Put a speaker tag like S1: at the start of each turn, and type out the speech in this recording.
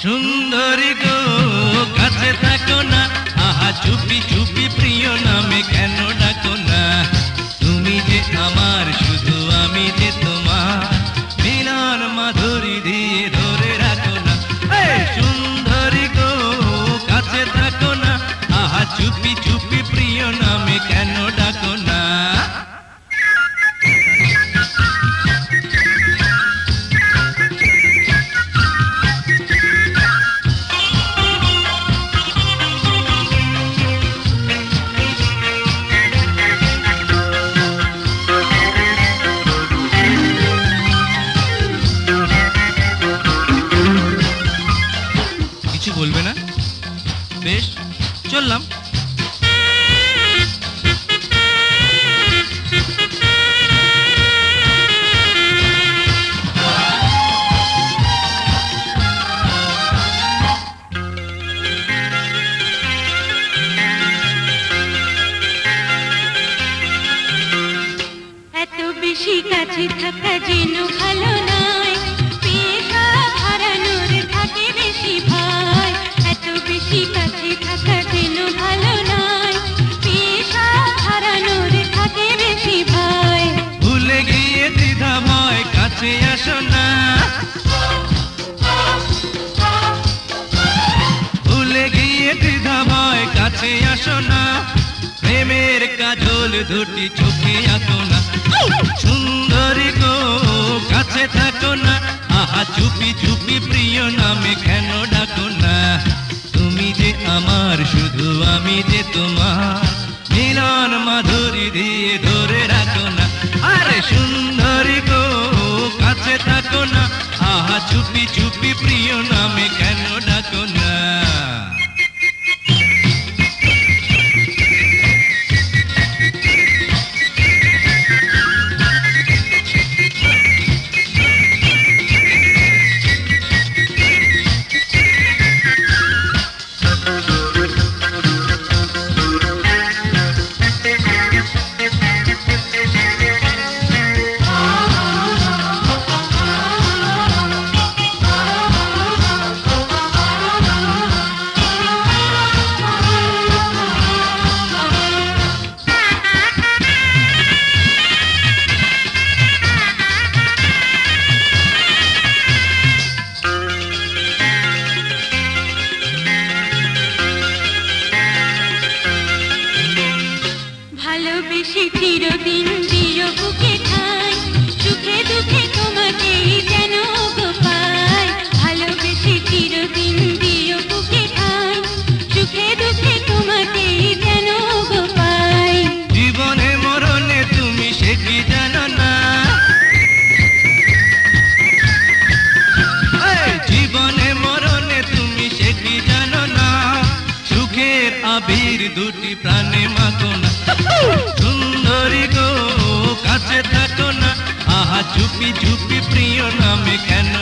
S1: সুন্দরী গো কাছে থাকো না, আহা চুপি চুপি প্রিয় নামে কেন ডাকো না? তুমি যে আমার শুধু আমি যে তোমার, মিলন মাধুরী দিয়ে ধরে রাখো না। সুন্দরী গো কাছে থাকো না, আহা চুপি চুপি প্রিয় নামে কেন ডাকো না? কিছু বলবে না? বেশ, চললাম।
S2: এত বেশি কাছে থাকা যেন ভালো নয়, পেশা হারানোর থাকে বেশি ভয়। এত বেশি কাছে থাকা যেন ভালো নয়, পেশা হারানোর থাকে বেশি ভয়।
S1: ভুলে গিয়ে দ্বিধা ভয় কাছে আসো না, ভুলে গিয়ে দ্বিধা ভয় কাছে আসো না। প্রেমের কাজল দুটি চোখে আঁকো না। সুন্দরী গো কাছে থাকো না, আহা চুপি চুপি প্রিয় নামে কেন ডাকো না? তুমি যে আমার শুধু আমি যে তোমার, মিলন মাধুরী দিয়ে ধরে রাখো না। আরে সুন্দরী গো কাছে থাকো না, আহা চুপি চুপি প্রিয় নামে কেন ডাকো না?
S2: ভালোবেসে চিরদিন দিও বুকে ঠাঁই, সুখে দুঃখে তোমাকেই যেন গো পাই। ভালোবেসে চিরদিন দিও বুকে ঠাঁই, সুখে দুঃখে তোমাকেই যেন গো পাই।
S1: জীবনে মরণে তুমি সে কি জানো না? জীবনে মরণে তুমি সে কি জানো না? সুখের আবির দুটি প্রাণে মাখো না। সুন্দরী গো কাছে থাকো না, আহা চুপি চুপি প্রিয় নামে কেন